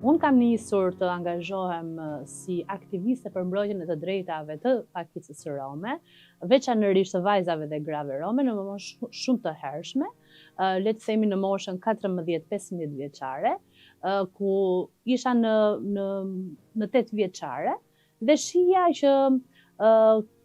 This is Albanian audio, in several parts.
Unë kam nisur të angazhohem si aktiviste për mbrojtjen e të drejtave të pakicës së rome, veçanërisht të vajzave dhe grave rome në moshë shumë të hershme, le të themi në moshën 14-15 vjeçare, ku isha në 8 vjeçare dhe shija që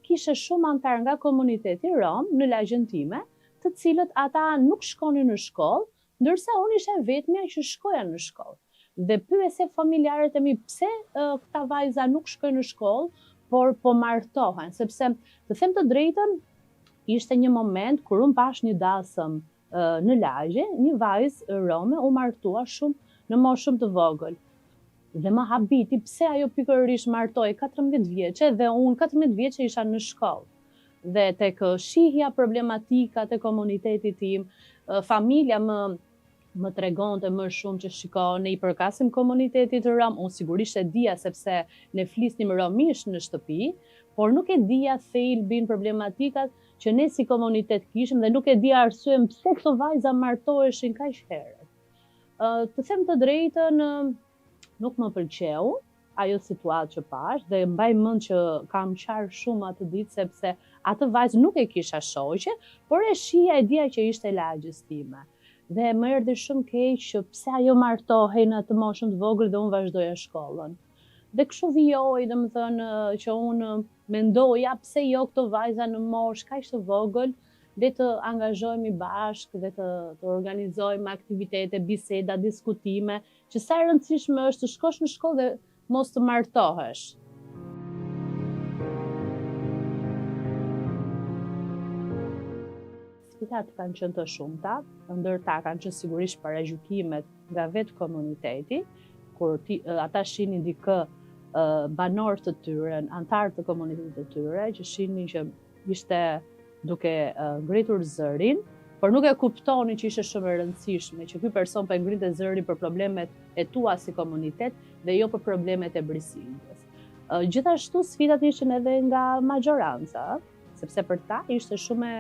kishe shumë antar nga komuniteti rom në lagjen time, të cilët ata nuk shkonin në shkollë, ndërsa unë isha vetmja që shkoja në shkollë. Dhe pyese familjarët e mi pse këta vajza nuk shkojnë në shkollë, por po martohen, sepse të them të drejtën, ishte një moment kur unë pash një dasëm në lagje, një vajzë rome u martua shumë në moshë shumë të vogël. Dhe më habiti pse ajo pikërisht martoi 14 vjeçe dhe unë 14 vjeçe isha në shkollë. Dhe tek shihja problematikat e komunitetit tim, familja më tregonte më shumë që shiko, ne i përkasim komunitetit rom, unë sigurisht e dija sepse ne flisnim romisht në shtëpi, por nuk e dija thelbin problematikat që ne si komunitet kishim dhe nuk e dija arsyen pse këto vajza martoheshin kaq herët. Të them të drejtën, nuk më pëlqeu ajo situatë që pash dhe mbaj mend që kam qarë shumë atë ditë sepse atë vajzë nuk e kisha shoqe, por e shija e dija që ishte lagjës time. Dhe më erdhi shumë keq që pse ajo martohej në atë moshën të vogël dhe unë vazhdoja shkollën. Dhe kështu vijoi, domethënë që unë mendoja pse jo këto vajza në moshë kaq të vogël, le të angazhohemi bashkë dhe të organizojmë aktivitete, biseda, diskutime, që sa e rëndësishme është të shkosh në shkollë dhe mos të martohesh. Sfidat kanë qenë të shumta, ndërta kanë qenë sigurisht paragjykimet nga vetë komuniteti, kur ata shihnin dikë banor të tyre, antar të komunitetit të tyre, që shihnin që ishte duke ngritur zërin, por nuk e kuptonin që ishte shumë e rëndësishme që ky person po e ngrinte zërin për problemet e tua si komunitet dhe jo për problemet e Brisindës. Gjithashtu sfidat ishin edhe nga majoranca, sepse për ta ishte shumë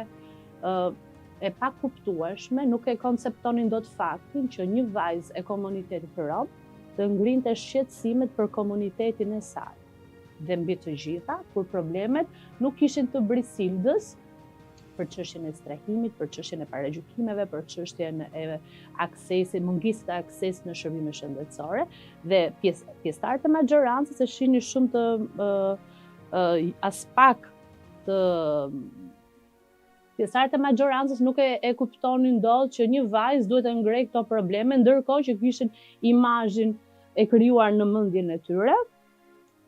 e pakuptueshme, nuk e konceptonin dot faktin që një vajzë e komunitetit rom të ngrinte shqetësimet për komunitetin e saj. Dhe mbi të gjitha, kur problemet nuk ishin të Brisildës, për çështjen e strehimit, për çështjen e paragjykimeve, për çështjen e aksesit, mungesës të aksesit në shërbime shëndetësore, dhe pjesëtarët e majorancës e shihnin shumë të as pak të pjesëtarët e majorancës nuk e kuptonin dot që një vajzë duhet të ngrej këto probleme, ndërkohë që kishin imazhin e krijuar në mendjen e tyre.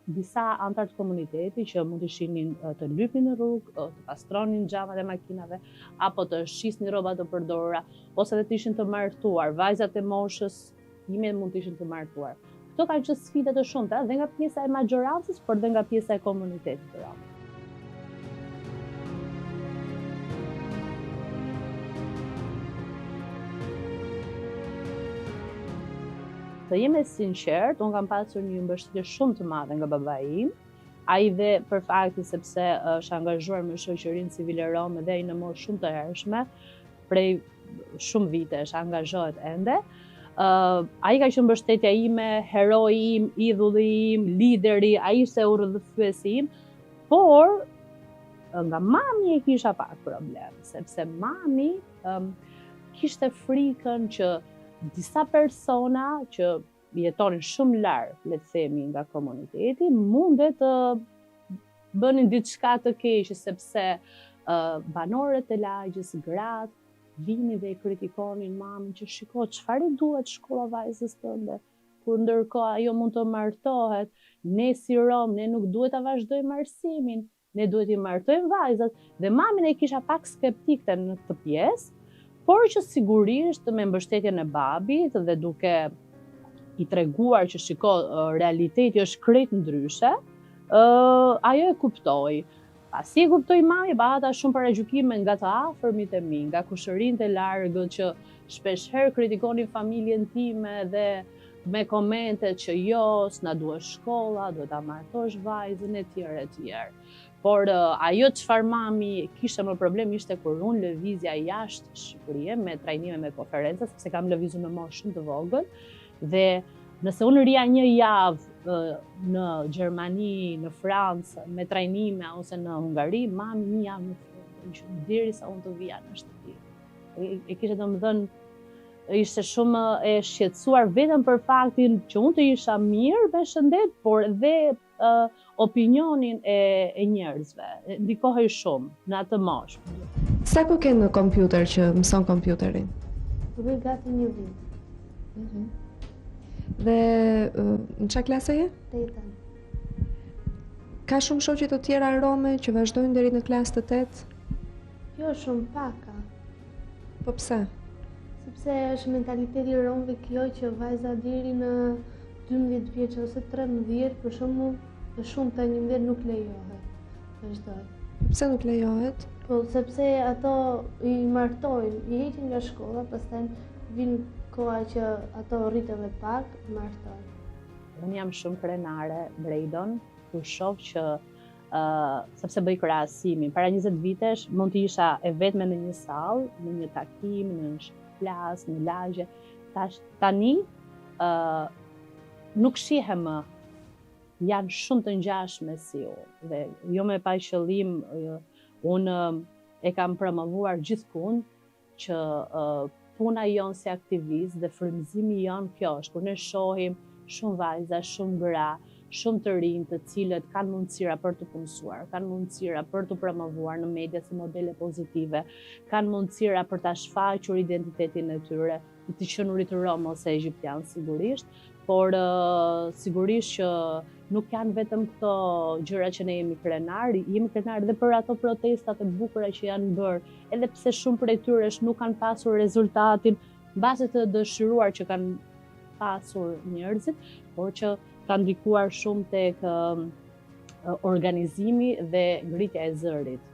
Disa antar të komunitetit që mund të shihnin të lypnin në rrugë, të pastronin xhamat e makinave, apo të shisnin rroba të përdorura, ose të ishin të martuar, vajzat e moshës time mund të ishin të martuar. Këto kanë qenë sfida të shumta dhe nga pjesa e majorancës, por dhe nga pjesa e komunitetit rom. Të jem e sinqert, unë kam pasur një mbështetje shumë të madhe nga babai im, ai dhe për faktin sepse është angazhuar me shoqërinë civile rome dhe ai në moshë shumë të hershme, prej shumë vitesh angazhohet ende. Ai ka qenë mbështetja ime, heroi im, idhulli im, lideri, ai ishte urrëdhësuesi im, por nga mami e kisha pak problem, sepse mami kishte frikën që disa persona që jetonin shumë larg, le të themi, nga komuniteti, mundet të bënin diçka të keqe sepse banorët e lagjës, gratë, vinin dhe i kritikonin mamën që shiko, çfarë i duhet shkolla vajzës tënde, kur ndërkohë ajo mund të martohet, ne si rom, ne nuk duhet ta vazhdojmë arsimin, ne duhet i martojmë vajzat, dhe mamin e kisha pak skeptikte në këtë pjesë, por që sigurisht me mbështetjen e babit dhe duke i treguar që shiko, realiteti është krejt ndryshe, ajo e kuptoi. Pasi e kuptoi mami, pata shumë paragjykime nga të afërmit e mi, nga kushërinjtë e largët që shpeshherë kritikonin familjen time dhe me komente që jo, s'na duhet shkolla, duhet ta martosh vajzën e tjerë e tjerë. Por ajo çfarë mami kishte më problem ishte kur unë lëvizja jashtë Shqipërisë me trajnime, me konferenca, sepse kam lëvizur në moshë shumë të vogël, dhe Nëse unë rria një javë në Gjermani, në Francë, me trajnime ose në Hungari, mami një javë në derisa unë të vija në shtëpi. E kishte domethënë, ishte shumë e shqetësuar vetëm për faktin që unë të isha mirë me shëndet, por dhe opinionin e njerëzve. Ndikohej shumë në atë moshë. Sa kohë ke në kompjuter që mëson kompjuterin? Po bëj gati një vit. Dhe në çfarë klase je? 8. Ka shumë shoqe të tjera rome që vazhdojnë deri në klasë të 8? Jo, shumë paka. Po pse? Sepse është mentaliteti romëve kjo që vajza deri në 12 vjeç ose 13, për shembull, të shumta 11 nuk lejohet. Vazhdoj. Pse nuk lejohet? Po sepse ato i martojnë, i heqin nga shkolla, pastaj vin koha që ato rriten dhe pak, martojnë. Unë jam shumë krenare Brejdon, kur shoh që sepse bëj krahasimin. Para 20 vitesh mund të isha e vetme në një sallë, në një takim, në një plasë, në lagje. Tani nuk shihem më. Janë shumë të ngjashme si unë. Dhe jo me pa qëllim, unë e kam promovuar gjithkund që puna jonë si aktivist dhe frymëzimi jonë kjo është, kur ne shohim shumë vajza, shumë gra, shumë të rinj të cilët kanë mundësira për të punësuar, kanë mundësira për të promovuar në media si modele pozitive, kanë mundësira për ta shfaqur identitetin e tyre, të qenurit rom ose egjiptian sigurisht, por sigurisht që nuk janë vetëm këto gjëra që ne jemi krenar dhe për ato protestat e bukura që janë bërë, edhe pse shumë prej tyre nuk kanë pasur rezultatin mbase të dëshiruar që kanë pasur njerëzit, por që kanë ndikuar shumë tek organizimi dhe ngritja e zërit.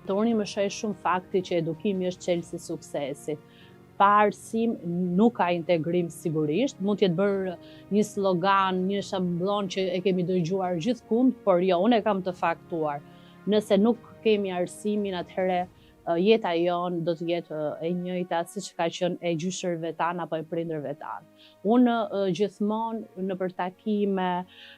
Të unë më shoj shumë fakti që edukimi është çelësi i suksesit. Pa arsim nuk ka integrim sigurisht, mund të jetë bërë një slogan, një shambullon që e kemi dëgjuar gjithkund, por jo, unë e kam të faktuar. Nëse nuk kemi arsimin, atëherë jeta jonë do të jetë e njëjta siç ka qenë e gjyshërve tanë apo e prindërve tanë. Unë gjithmonë në për takime,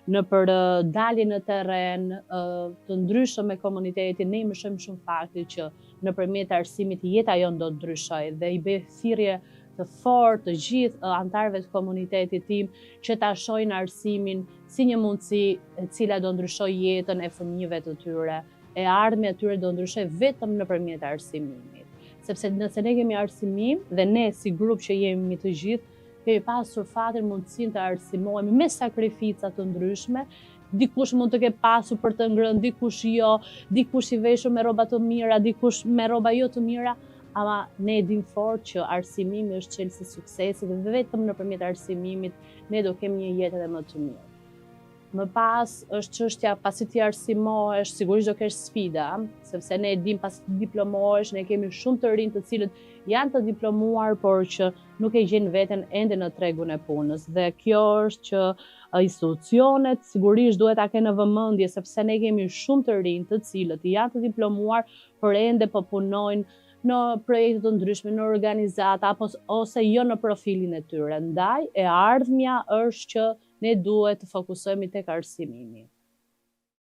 në për dalje në terren të ndryshëm me komunitetin, ne më shohim shumë fakti që nëpërmjet arsimit jeta jonë do të ndryshojë dhe i bëj thirrje të fortë të gjithë anëtarëve të komunitetit tim që ta shohin arsimin si një mundësi e cila do ndryshojë jetën e fëmijëve të tyre. E ardhmja e tyre do ndryshojë vetëm nëpërmjet arsimimit. Sepse nëse ne kemi arsimim dhe ne si grup që jemi të gjithë, kemi pasur fatin mundësinë të arsimohemi me sakrifica të ndryshme. Dikush mund të ketë pasur për të ngrënë, dikush jo, dikush i veshur me rroba të mira, dikush me rroba jo të mira, ama ne e dim fort që arsimimi është çelësi i suksesit dhe vetëm nëpërmjet arsimimit ne do kemi një jetë edhe më të mirë. Më pas është çështja pasi ti arsimohesh, sigurisht do kesh sfida, sepse ne e dim pasi të diplomohesh, ne kemi shumë të rinj të cilët janë të diplomuar, por që nuk e gjejnë veten ende në tregun e punës. Dhe kjo është që institucionet sigurisht duhet ta kenë në vëmendje, sepse ne kemi shumë të rinj të cilët janë të diplomuar, por ende po punojnë në projekte të ndryshme, në organizata, ose jo në profilin e tyre. Ndaj, e ardhmja është që ne duhet të fokusohemi tek arsimimi.